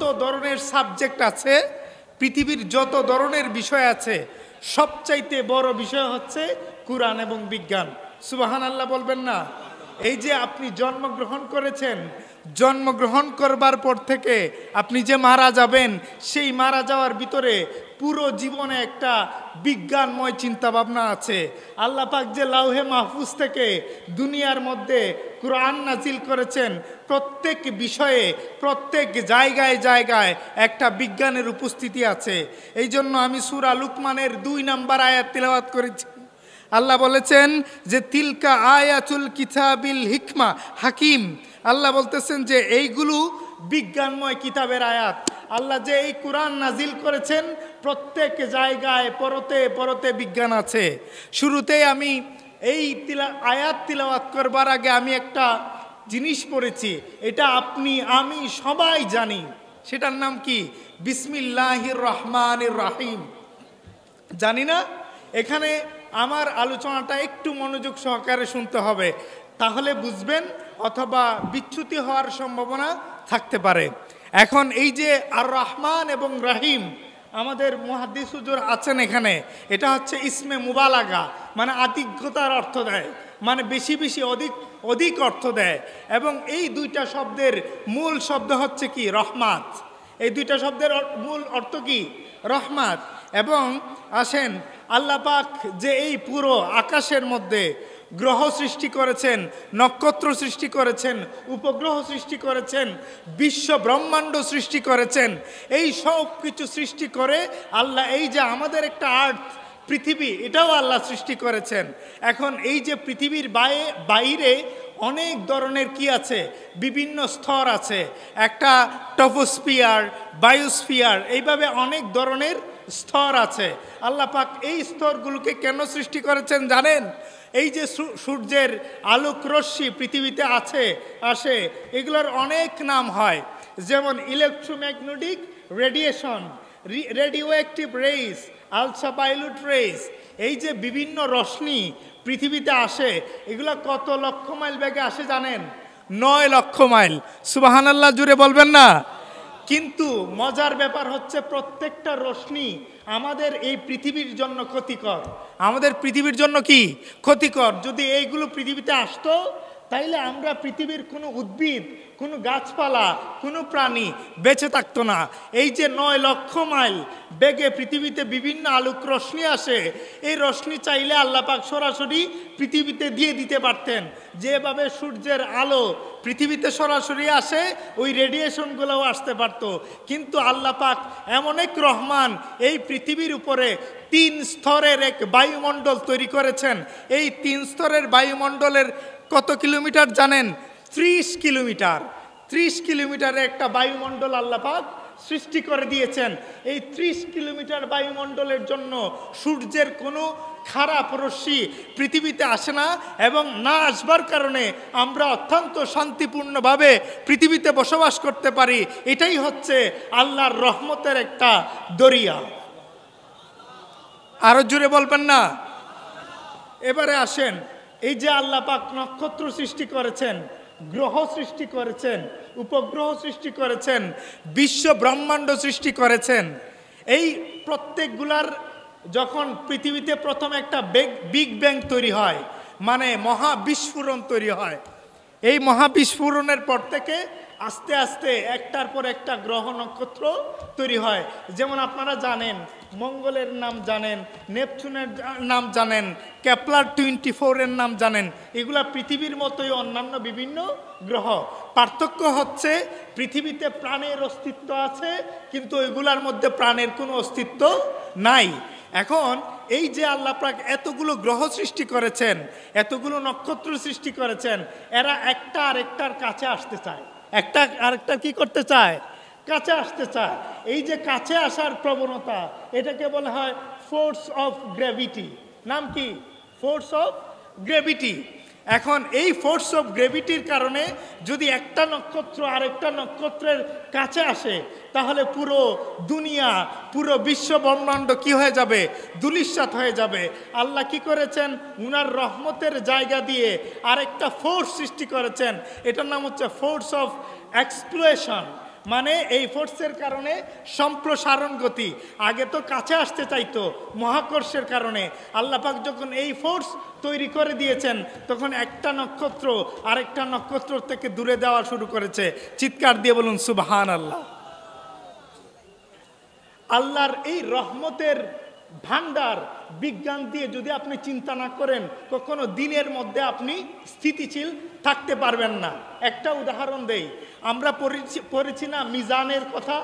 যত ধরনের সাবজেক্ট আছে, পৃথিবীর যত ধরনের বিষয় আছে, সবচাইতে বড় বিষয় হচ্ছে কুরআন এবং বিজ্ঞান। সুবহানাল্লাহ বলবেন না? এই যে আপনি জন্মগ্রহণ করেছেন, জন্মগ্রহণ করবার পর থেকে আপনি যে মারা যাবেন, সেই মারা যাওয়ার ভিতরে পুরো জীবনে একটা বিজ্ঞানময় চিন্তাভাবনা আছে। আল্লাহ পাক যে লাউহে মাহফুজ থেকে দুনিয়ার মধ্যে কুরআন নাজিল করেছেন, প্রত্যেক বিষয়ে প্রত্যেক জায়গায় জায়গায় একটা বিজ্ঞানের উপস্থিতি আছে। এই জন্য আমি সূরা লুকমানের 2 নম্বর আয়াত তিলাওয়াত করেছি। আল্লাহ বলেছেন যে তিলকা আয়াতুল কিতাবিল হিকমা হাকিম। আল্লাহ বলতেছেন যে এইগুলো বিজ্ঞানময় কিতাবের আয়াত। আল্লাহ যে এই কুরআন নাজিল করেছেন, প্রত্যেক জায়গায় পরতে পরতে বিজ্ঞান আছে। শুরুতেই আমি এই আয়াত তিলাওয়াত করবার আগে আমি একটা জিনিস পড়েছি, এটা আপনি আমি সবাই জানি। সেটার নাম কি? বিসমিল্লাহির রহমানির রহিম। জানি না? এখানে আমার আলোচনাটা একটু মনোযোগ সহকারে শুনতে হবে, তাহলে বুঝবেন, অথবা বিচ্যুতি হওয়ার সম্ভাবনা থাকতে পারে। এখন এই যে আর রহমান এবং রহিম, আমাদের মুহাদ্দিস হুজুর আছেন এখানে, এটা হচ্ছে ইসমে মুবালাগা, মানে আতিজ্ঞতার অর্থ দেয়, মানে বেশি বেশি অধিক অধিক অর্থ দেয়। এবং এই দুইটা শব্দের মূল শব্দ হচ্ছে কি? রহমাত। এই দুইটা শব্দের মূল অর্থ কি? রহমাত। এবং আসেন, আল্লাহ পাক যে এই পুরো আকাশের মধ্যে গ্রহ সৃষ্টি করেছেন, নক্ষত্র সৃষ্টি করেছেন, উপগ্রহ সৃষ্টি করেছেন, বিশ্ব ব্রহ্মাণ্ড সৃষ্টি করেছেন, এই সব কিছু সৃষ্টি করে আল্লাহ এই যে আমাদের একটা আর্থ পৃথিবী, এটাও আল্লাহ সৃষ্টি করেছেন। এখন এই যে পৃথিবীর বাইরে অনেক ধরনের কি আছে? বিভিন্ন স্তর আছে। একটা টপোস্ফিয়ার, বায়োস্ফিয়ার, এইভাবে অনেক ধরনের স্তর আছে। আল্লাহ পাক এই স্তরগুলোকে কেন সৃষ্টি করেছেন জানেন? এই যে সূর্যের আলোক রশ্মি পৃথিবীতে আসে, এগুলোর অনেক নাম হয়, যেমন electromagnetic radiation, radioactive rays, ultraviolet rays. এই যে বিভিন্ন রশ্মি পৃথিবীতে আসে, এগুলো কত লক্ষ মাইল বেগে আসে জানেন? 9 লক্ষ মাইল। সুবহানাল্লাহ জুড়ে বলবেন না? কিন্তু মজার ব্যাপার হচ্ছে প্রত্যেকটা রশ্মি আমাদের এই পৃথিবীর জন্য ক্ষতিকর। আমাদের পৃথিবীর জন্য কি ক্ষতিকর? যদি এইগুলো পৃথিবীতে আসতো, তাইলে আমরা পৃথিবীর কোনো উদ্ভিদ, কোনো গাছপালা, কোনো প্রাণী বেঁচে থাকতো না। এই যে 9 লক্ষ মাইল বেগে পৃথিবীতে বিভিন্ন আলোক রশ্মি আসে, এই রশ্মি চাইলে আল্লাহ পাক সরাসরি পৃথিবীতে দিয়ে দিতে পারতেন। যেভাবে সূর্যের আলো পৃথিবীতে সরাসরি আসে, ওই রেডিয়েশনগুলোও আসতে পারতো। কিন্তু আল্লাহ পাক এমন এক রহমান, এই পৃথিবীর উপরে 3 স্তরের এক বায়ুমণ্ডল তৈরি করেছেন। এই 3 স্তরের বায়ুমণ্ডলের কত কিলোমিটার জানেন? 30 কিলোমিটার। 30 কিলোমিটারের একটা বায়ুমণ্ডল আল্লাহ পাক সৃষ্টি করে দিয়েছেন। এই 30 কিলোমিটার বায়ুমণ্ডলের জন্য সূর্যের কোনো খারাপ রশ্মি পৃথিবীতে আসে না, এবং না আসবার কারণে আমরা অত্যন্ত শান্তিপূর্ণভাবে পৃথিবীতে বসবাস করতে পারি। এটাই হচ্ছে আল্লাহর রহমতের একটা দরিয়া। আরো জোরে বলবেন না? এবারে আসেন, এই যে আল্লাহ পাক নক্ষত্র সৃষ্টি করেছেন, গ্রহ সৃষ্টি করেছেন, উপগ্রহ সৃষ্টি করেছেন, বিশ্ব ব্রহ্মাণ্ড সৃষ্টি করেছেন, এই প্রত্যেকগুলার যখন পৃথিবীতে প্রথম একটা বিগ ব্যাং তৈরি হয়, মানে মহাবিস্ফোরণ তৈরি হয়, এই মহাবিস্ফোরণের পর থেকে আস্তে আস্তে একটার পর একটা গ্রহ নক্ষত্র তৈরি হয়। যেমন আপনারা জানেন, মঙ্গলের নাম জানেন, নেপচুনের নাম জানেন, কেপলার 24 এর নাম জানেন। এগুলা পৃথিবীর মতোই অন্যান্য বিভিন্ন গ্রহ। পার্থক্য হচ্ছে পৃথিবীতে প্রাণের অস্তিত্ব আছে, কিন্তু এগুলার মধ্যে প্রাণের কোনো অস্তিত্ব নাই। এখন এই যে আল্লাহ পাক এতগুলো গ্রহ সৃষ্টি করেছেন, এতগুলো নক্ষত্র সৃষ্টি করেছেন, এরা একটা আরেকটার কাছে আসতে চায়। একটা আরেকটা কি করতে চায়? কাছে আসতে চায়। এই যে কাছে আসার প্রবণতা, এটাকে বলা হয় ফোর্স অফ গ্র্যাভিটি। নাম কি? Force of gravity. এখন এই ফোর্স অফ গ্র্যাভিটির কারণে যদি একটা নক্ষত্র আরেকটা নক্ষত্রের কাছে আসে, তাহলে পুরো দুনিয়া, পুরো বিশ্ব ব্রহ্মাণ্ড কি হয়ে যাবে? ধূলিসাৎ হয়ে যাবে। আল্লাহ কি করেছেন? উনার রহমতের জায়গা দিয়ে আরেকটা ফোর্স সৃষ্টি করেছেন। এটার নাম হচ্ছে ফোর্স অফ এক্সপ্লোশন, মানে এই ফোর্সের কারণে সম্প্রসারণ গতি, আগে তো কাছে আসতে চাইতো মহাকর্ষের কারণে, আল্লাহ পাক যখন এই ফোর্স তৈরি করে দিয়েছেন তখন একটা নক্ষত্র আরেকটা নক্ষত্র থেকে দূরে দেওয়া শুরু করেছে। চিৎকার দিয়ে বলুন সুবহানাল্লাহ। আল্লাহর এই রহমতের ভান্ডার বিজ্ঞান দিয়ে যদি আপনি চিন্তা না করেন, কখনো দিনের মধ্যে আপনি স্থিতিশীল থাকতে পারবেন না। একটা উদাহরণ দেই, আমরা পড়েছি না মিজানের কথা,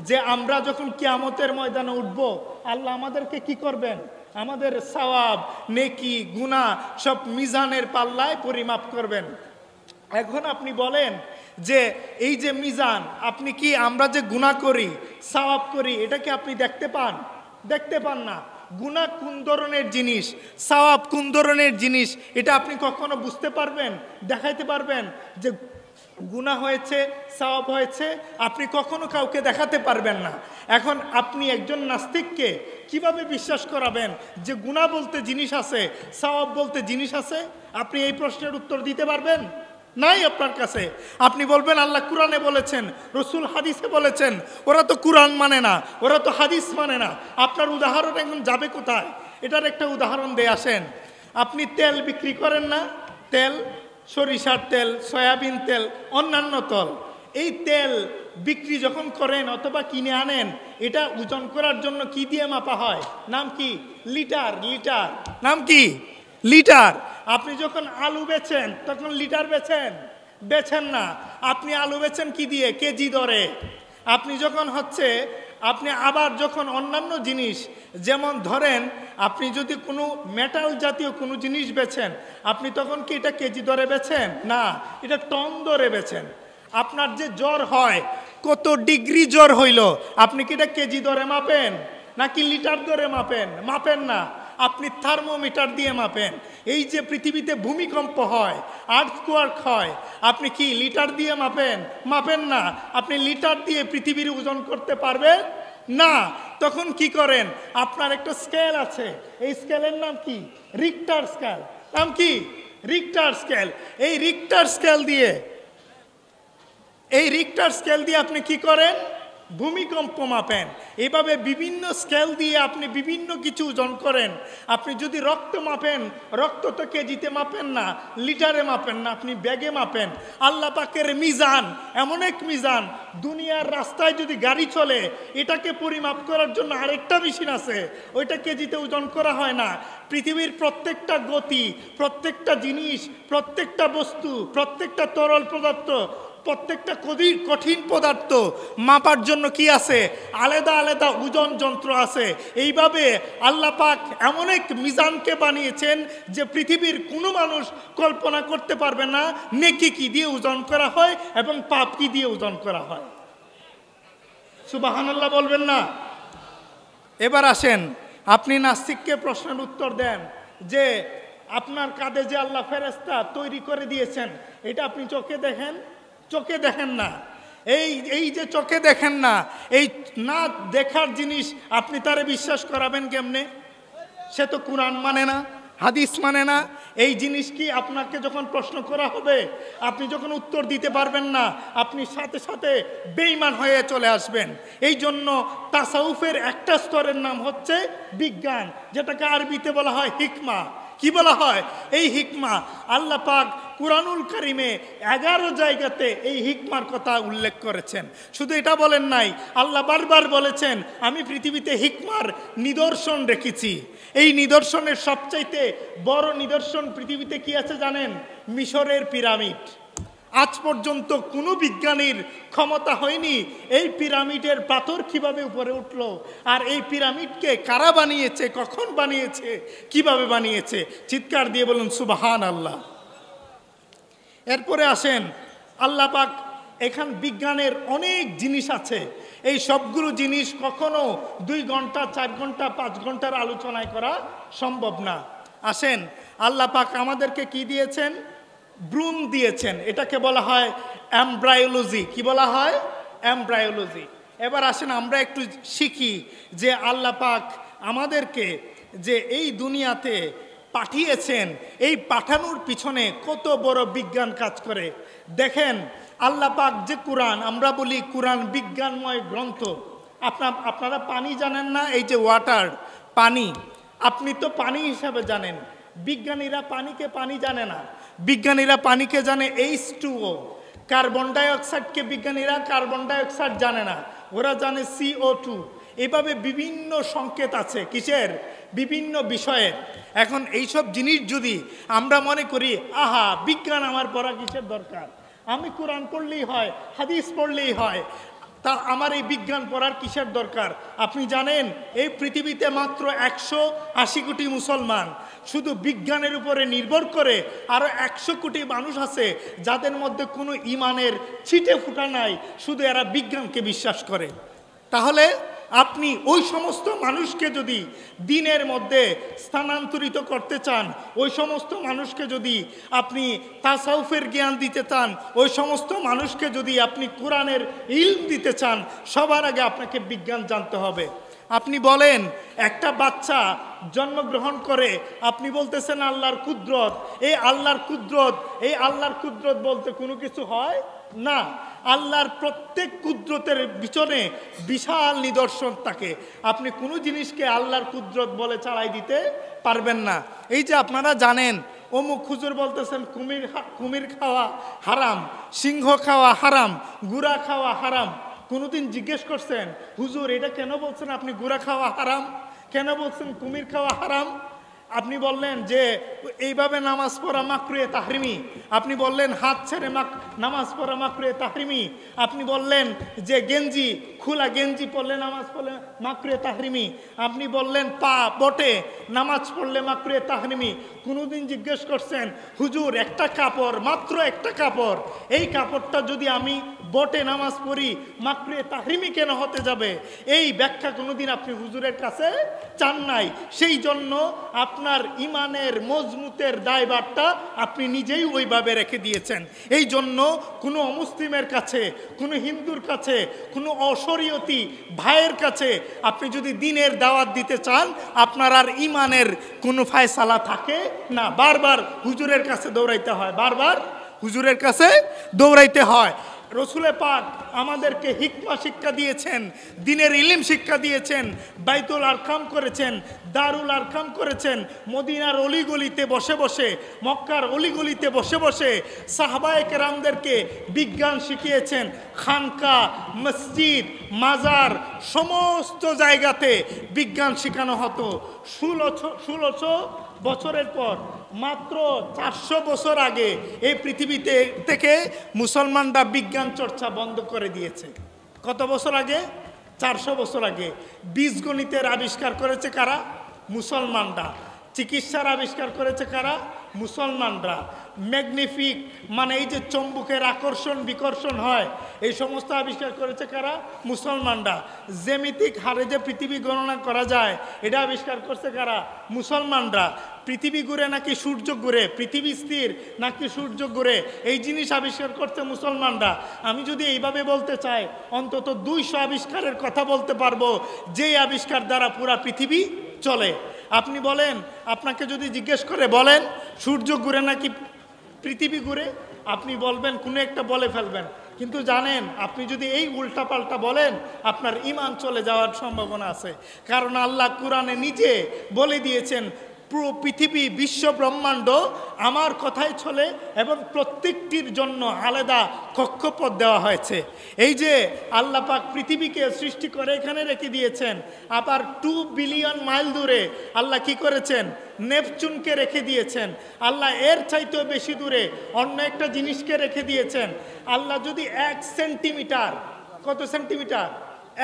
যে আমরা যখন কিয়ামতের ময়দানে উঠব আল্লাহ আমাদেরকে কি করবেন, আমাদের সওয়াব নেকি গুনাহ সব মিজানের পাল্লায় পরিমাপ করবেন। এখন আপনি বলেন যে এই যে মিজান, আপনি কি আমরা যে গুনাহ করি সওয়াব করি এটা কি আপনি দেখতে পান? দেখতে পান না। গুনাহ কোন ধরনের জিনিস, সওয়াব কোন ধরনের জিনিস, এটা আপনি কখনো বুঝতে পারবেন, দেখাইতে পারবেন যে গুনাহ হয়েছে সওয়াব হয়েছে? আপনি কখনো কাউকে দেখাতে পারবেন না। এখন আপনি একজন নাস্তিককে কিভাবে বিশ্বাস করাবেন যে গুনাহ বলতে জিনিস আছে, সওয়াব বলতে জিনিস আছে? আপনি এই প্রশ্নের উত্তর দিতে পারবেন? নাই আপনার কাছে। আপনি বলবেন আল্লাহ কুরআনে বলেছেন, রসুল হাদিসে বলেছেন। ওরা তো কুরআন মানে না, ওরা তো হাদিস মানে না। আপনার উদাহরণ এখন যাবে কোথায়? এটার একটা উদাহরণ দিয়ে আসেন। আপনি তেল বিক্রি করেন না, তেল, সরিষার তেল, সয়াবিন তেল, অন্যান্য তেল, এই তেল বিক্রি যখন করেন অথবা কিনে আনেন, এটা ওজন করার জন্য কি দিয়ে মাপা হয়? নাম কি? লিটার। লিটার নাম কি? লিটার। আপনি যখন আলু বেচেন তখন লিটার বেচেন? বেচেন না। আপনি আলু বেচেন কি দিয়ে? কেজি দরে। আপনি যখন আপনি আবার যখন অন্যান্য জিনিস, যেমন ধরেন আপনি যদি কোনো মেটাল জাতীয় কোনো জিনিস বেচেন, আপনি তখন কি এটা কেজি দরে বেচেন? না, এটা টন দরে বেচেন। আপনার যে জ্বর হয়, কত ডিগ্রি জ্বর হইল, আপনি কি এটা কেজি দরে মাপেন নাকি লিটার দরে মাপেন? মাপেন না, আপনি থার্মোমিটার দিয়ে মাপেন। এই যে পৃথিবীতে ভূমিকম্প হয়, আর্থকোয়াক হয়, আপনি কি লিটার দিয়ে মাপেন? মাপেন না। আপনি লিটার দিয়ে পৃথিবীর ওজন করতে পারবেন না। তখন কি করেন? আপনার একটা স্কেল আছে, এই স্কেলের নাম কি? Richter scale. নাম কি? Richter scale. এই রিক্টার স্কেল দিয়ে আপনি কি করেন? ভূমিকম্প মাপেন। এভাবে বিভিন্ন স্কেল দিয়ে আপনি বিভিন্ন কিছু ওজন করেন। আপনি যদি রক্ত মাপেন, রক্ত তো কেজিতে মাপেন না, লিটারে মাপেন না, আপনি ব্যাগে মাপেন। আল্লাহ পাকের মিজান এমন এক মিজান, দুনিয়ার রাস্তায় যদি গাড়ি চলে, এটাকে পরিমাপ করার জন্য আরেকটা মেশিন আছে, ওইটা কেজিতে ওজন করা হয় না। পৃথিবীর প্রত্যেকটা গতি, প্রত্যেকটা জিনিস, প্রত্যেকটা বস্তু, প্রত্যেকটা তরল পদার্থ, প্রত্যেকটা কঠিন পদার্থ মাপার জন্য কি আছে? আলাদা আলাদা ওজন যন্ত্র আছে। এইভাবে আল্লাহ পাক এমন এক মিজানকে বানিয়েছেন যে পৃথিবীর কোনো মানুষ কল্পনা করতে পারবে না নেকি কি দিয়ে ওজন করা হয় এবং পাপ কি দিয়ে ওজন করা হয়। সুবহানাল্লাহ বলবেন না? এবার আসেন, আপনি নাস্তিককে প্রশ্নের উত্তর দেন যে আপনার কাঁধে যে আল্লাহ ফেরেশতা তৈরি করে দিয়েছেন, এটা আপনি চোখে দেখেন? চোখে দেখেন না। এই যে চোখে দেখেন না, এই না দেখার জিনিস আপনি তারে বিশ্বাস করাবেন কেমনে? সে তো কুরআন মানে না, হাদিস মানে না। এই জিনিস কি আপনাকে যখন প্রশ্ন করা হবে, আপনি যখন উত্তর দিতে পারবেন না, আপনি সাথে সাথে বেঈমান হয়ে চলে আসবেন। এই জন্য তাসাউফের একটা স্তরের নাম হচ্ছে বিজ্ঞান, যেটাকে আরবিতে বলা হয় হিকমা। কি বলা হয়? এই হিকমা। আল্লাহ পাক কুরআনুল কারিমে 11 জায়গাতে এই হিকমার কথা উল্লেখ করেছেন। শুধু এটা বলেন নাই, আল্লাহ বারবার বলেছেন আমি পৃথিবীতে হিকমার নিদর্শন রেখেছি। এই নিদর্শনের সবচাইতে বড় নিদর্শন পৃথিবীতে কি আছে জানেন? মিশরের পিরামিড। আজ পর্যন্ত কোনো বিজ্ঞানীর ক্ষমতা হয়নি এই পিরামিডের পাথর কিভাবে উপরে উঠলো, আর এই পিরামিডকে কারা বানিয়েছে, কখন বানিয়েছে, কিভাবে বানিয়েছে। চিৎকার দিয়ে বলুন সুবহানাল্লাহ। এরপরে আসেন, আল্লাহ পাক এখান বিজ্ঞানের অনেক জিনিস আছে, এই সবগুলো জিনিস কখনো 2 ঘন্টা 4 ঘন্টা 5 ঘন্টার আলোচনায় করা সম্ভব না। আসেন, আল্লাহ পাক আমাদেরকে কি দিয়েছেন? ভ্রূণ দিয়েছেন। এটাকে বলা হয় এমব্রায়োলজি। কি বলা হয়? এমব্রায়োলজি। এবার আসেন আমরা একটু শিখি যে আল্লাহ পাক আমাদেরকে যে এই দুনিয়াতে পাঠিয়েছেন, এই পাঠানোর পিছনে কত বড় বিজ্ঞান কাজ করে। দেখেন, আল্লাহ পাক যে কোরআন, আমরা বলি কোরআন বিজ্ঞানময় গ্রন্থ। আপনারা পানি জানেন না? এই যে ওয়াটার, পানি, আপনি তো পানি হিসাবে জানেন, বিজ্ঞানীরা পানিকে পানি জানে না। বিজ্ঞানীরা পানিকে জানে H2O। কার্বন ডাইঅক্সাইডকে বিজ্ঞানীরা কার্বন ডাইঅক্সাইড জানে না, ওরা জানে CO2। এভাবে বিভিন্ন সংকেত আছে কিসের? বিভিন্ন বিষয়ের। এখন এইসব জিনিস যদি আমরা মনে করি আহা বিজ্ঞান আমার পড়া কিসের দরকার, আমি কোরআন পড়লেই হয়, হাদিস পড়লেই হয়, তা আমার এই বিজ্ঞান পড়ার কিসের দরকার? আপনি জানেন এই পৃথিবীতে মাত্র 180 কোটি মুসলমান। শুধু বিজ্ঞানের উপরে নির্ভর করে আরও 100 কোটি মানুষ আছে যাদের মধ্যে কোনো ইমানের ছিটে ফুটা নাই, শুধু এরা বিজ্ঞানকে বিশ্বাস করে। তাহলে আপনি ওই সমস্ত মানুষকে যদি দিনের মধ্যে স্থানান্তরিত করতে চান, ওই সমস্ত মানুষকে যদি আপনি তাসাউফের জ্ঞান দিতে চান, ওই সমস্ত মানুষকে যদি আপনি কোরআনের ইলম দিতে চান, সবার আগে আপনাকে বিজ্ঞান জানতে হবে। আপনি বলেন একটা বাচ্চা জন্মগ্রহণ করে, আপনি বলতেছেন আল্লাহর কুদরত, এই আল্লাহর কুদরত, এই আল্লাহর কুদরত বলতে কোনো কিছু হয় না। আল্লাহর প্রত্যেক কুদরতের পিছনে বিশাল নিদর্শন থাকে। আপনি কোনো জিনিসকে আল্লাহর কুদরত বলে চালাই দিতে পারবেন না। এই যে আপনারা জানেন অমুক হুজুর বলতেছেন কুমির খাওয়া হারাম, সিংহ খাওয়া হারাম, গুড়া খাওয়া হারাম। কোনোদিন জিজ্ঞেস করছেন হুজুর এটা কেন বলছেন আপনি গুড়া খাওয়া হারাম, কেন বলছেন কুমির খাওয়া হারাম? আপনি বললেন যে এইভাবে নামাজ পড়া মাকরুহে তাহরিমি, আপনি বললেন হাত ছেড়ে নামাজ পড়া মাকরুহে তাহরিমি, আপনি বললেন যে গেঞ্জি খোলা গেঞ্জি পড়লে নামাজ পড়লে মাকরুহে তাহরিমি, আপনি বললেন পা বটে নামাজ পড়লে মাকরুহে তাহরিমি। কোনোদিন জিজ্ঞেস করছেন হুজুর একটা কাপড়, মাত্র একটা কাপড়, এই কাপড়টা যদি আমি বটে নামাজ পড়ি মাকরুহে তাহরিমি কেন হতে যাবে? এই ব্যাখ্যা কোনোদিন আপনি হুজুরের কাছে চান নাই। সেই জন্য আপনার ইমানের মজবুতের দায়ভারটা আপনি নিজেই ওইভাবে রেখে দিয়েছেন। এই জন্য কোনো অমুসলিমের কাছে, কোনো হিন্দুর কাছে, কোনো অশরীয়তি ভাইয়ের কাছে আপনি যদি দ্বীনের দাওয়াত দিতে চান, আপনার আর ইমানের কোনো ফায়সালা থাকে না। বারবার হুজুরের কাছে দৌড়াইতে হয়, বারবার হুজুরের কাছে দৌড়াইতে হয়। রসুলে পাক আমাদেরকে হিকমা শিক্ষা দিয়েছেন, দ্বীনের ইলম শিক্ষা দিয়েছেন, বাইতুল আরকাম করেছেন, দারুল আরকাম করেছেন, মদিনার অলিগলিতে বসে বসে, মক্কার অলিগলিতে বসে বসে সাহাবায়ে কেরামদেরকে বিজ্ঞান শিখিয়েছেন। খানকা, মসজিদ, মাজার সমস্ত জায়গাতে বিজ্ঞান শেখানো হতো। 1600 বছরের পর, মাত্র 400 বছর আগে এই পৃথিবীতে থেকে মুসলমানরা বিজ্ঞান চর্চা বন্ধ করে দিয়েছে। কত বছর আগে? 400 বছর আগে। বীজগণিতের আবিষ্কার করেছে কারা? মুসলমানরা। চিকিৎসার আবিষ্কার করেছে কারা? মুসলমানরা। ম্যাগনিফিক মানে এই যে চম্বুকের আকর্ষণ বিকর্ষণ হয়, এই সমস্ত আবিষ্কার করেছে কারা? মুসলমানরা। জ্যামিতিক হারে যে পৃথিবী গণনা করা যায়, এটা আবিষ্কার করছে কারা? মুসলমানরা। পৃথিবী ঘুরে নাকি সূর্য ঘুরে, পৃথিবী স্থির নাকি সূর্য ঘুরে, এই জিনিস আবিষ্কার করছে মুসলমানরা। আমি যদি এইভাবে বলতে চাই, অন্তত 200 আবিষ্কারের কথা বলতে পারবো, যেই আবিষ্কার দ্বারা পুরা পৃথিবী চলে। আপনি বলেন, আপনাকে যদি জিজ্ঞেস করে বলেন সূর্য ঘুরে নাকি পৃথিবী ঘুরে, আপনি বলবেন কোনো একটা বলে ফেলবেন। কিন্তু জানেন আপনি যদি এই উল্টাপাল্টা বলেন, আপনার ঈমান চলে যাওয়ার সম্ভাবনা আছে। কারণ আল্লাহ কোরআনে নিজে বলে দিয়েছেন পুরো পৃথিবী, বিশ্ব ব্রহ্মাণ্ড আমার কথাই চলে এবং প্রত্যেকটির জন্য আলাদা কক্ষপথ দেওয়া হয়েছে। এই যে আল্লাহ পাক পৃথিবীকে সৃষ্টি করে এখানে রেখে দিয়েছেন, আবার 2 বিলিয়ন মাইল দূরে আল্লাহ কি করেছেন? নেপচুনকে রেখে দিয়েছেন। আল্লাহ এর চাইতেও বেশি দূরে অন্য একটা জিনিসকে রেখে দিয়েছেন। আল্লাহ যদি 1 সেন্টিমিটার, কত সেন্টিমিটার?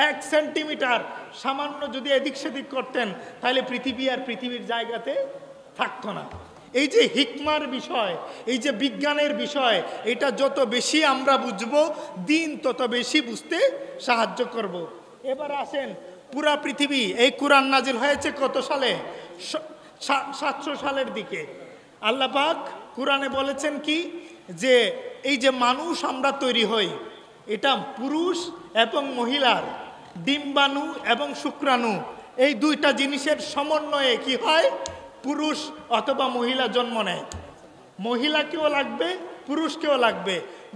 1 সেন্টিমিটার সামান্য যদি এদিক সেদিক করতেন, তাহলে পৃথিবী আর পৃথিবীর জায়গাতে থাকতো না। এই যে হিকমার বিষয়, এই যে বিজ্ঞানের বিষয়, এটা যত বেশি আমরা বুঝবো, দিন তত বেশি বুঝতে সাহায্য করব। এবার আসেন, পুরা পৃথিবী এই কোরআন নাজিল হয়েছে কত সালে? 700 সালের দিকে। আল্লাহ পাক কোরআনে বলেছেন কি, যে এই যে মানুষ আমরা তৈরি হই, এটা পুরুষ এবং মহিলার ডিম্বাণু এবং শুক্রাণু, এই দুইটা জিনিসের সমন্বয়ে কি হয়? পুরুষ অথবা মহিলা জন্ম নেয়। মহিলাকেও লাগবে, পুরুষকেও লাগবে।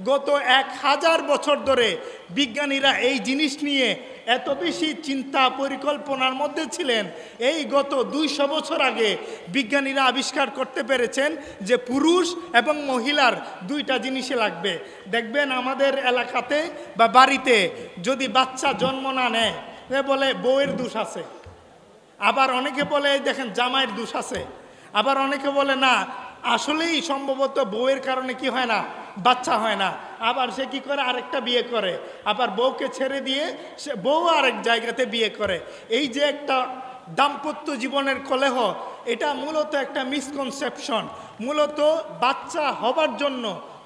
গত 1000 বছর ধরে বিজ্ঞানীরা এই জিনিস নিয়ে এত বেশি চিন্তা পরিকল্পনার মধ্যে ছিলেন, এই গত 200 বছর আগে বিজ্ঞানীরা আবিষ্কার করতে পেরেছেন যে পুরুষ এবং মহিলার দুইটা জিনিসই লাগবে। দেখবেন আমাদের এলাকাতে বা বাড়িতে যদি বাচ্চা জন্ম না নেয়, বলে বউয়ের দোষ আছে, আবার অনেকে বলে দেখেন জামাইয়ের দোষ আছে, আবার অনেকে বলে না আসলেই সম্ভবত বউয়ের কারণে কি হয় না, বাচ্চা হয় না। আবার সে কি করে, আরেকটা বিয়ে করে, আবার বউকে ছেড়ে দিয়ে সে বউ আরেক জায়গাতে বিয়ে করে। এই যে একটা দাম্পত্য জীবনের কলহ, এটা মূলত একটা মিসকনসেপশন। মূলত বাচ্চা হবার জন্য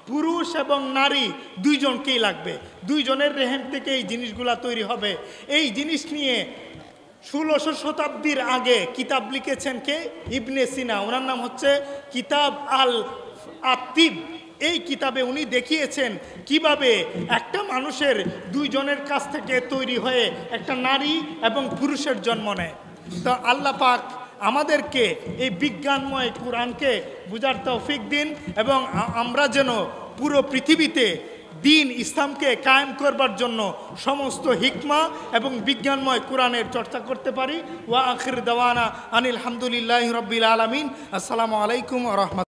পুরুষ এবং নারী দুইজনকেই লাগবে, দুইজনের রেহেম থেকে এই জিনিসগুলা তৈরি হবে। এই জিনিস নিয়ে 16শো শতাব্দীর আগে কিতাব লিখেছেন কে, ইবনে সিনা, ওনার নাম হচ্ছে কিতাব আল আতিব। এই কিতাবে উনি দেখিয়েছেন কিভাবে একটা মানুষের দুইজনের কাছ থেকে তৈরি হয়ে একটা নারী এবং পুরুষের জন্ম নেয়। তো আল্লাহ পাক আমাদেরকে এই বিজ্ঞানময় কোরআনকে বুঝার তৌফিক দিন, এবং আমরা যেন পুরো পৃথিবীতে দিন ইসলামকে কায়েম করবার জন্য সমস্ত হিকমা এবং বিজ্ঞানময় কোরআনের চর্চা করতে পারি। ওয়া আখির দাওয়ানা আনিল হামদুলিল্লাহি রাব্বিল আলামিন। আসসালামু আলাইকুম ওয়া রাহমাতুল্লাহ।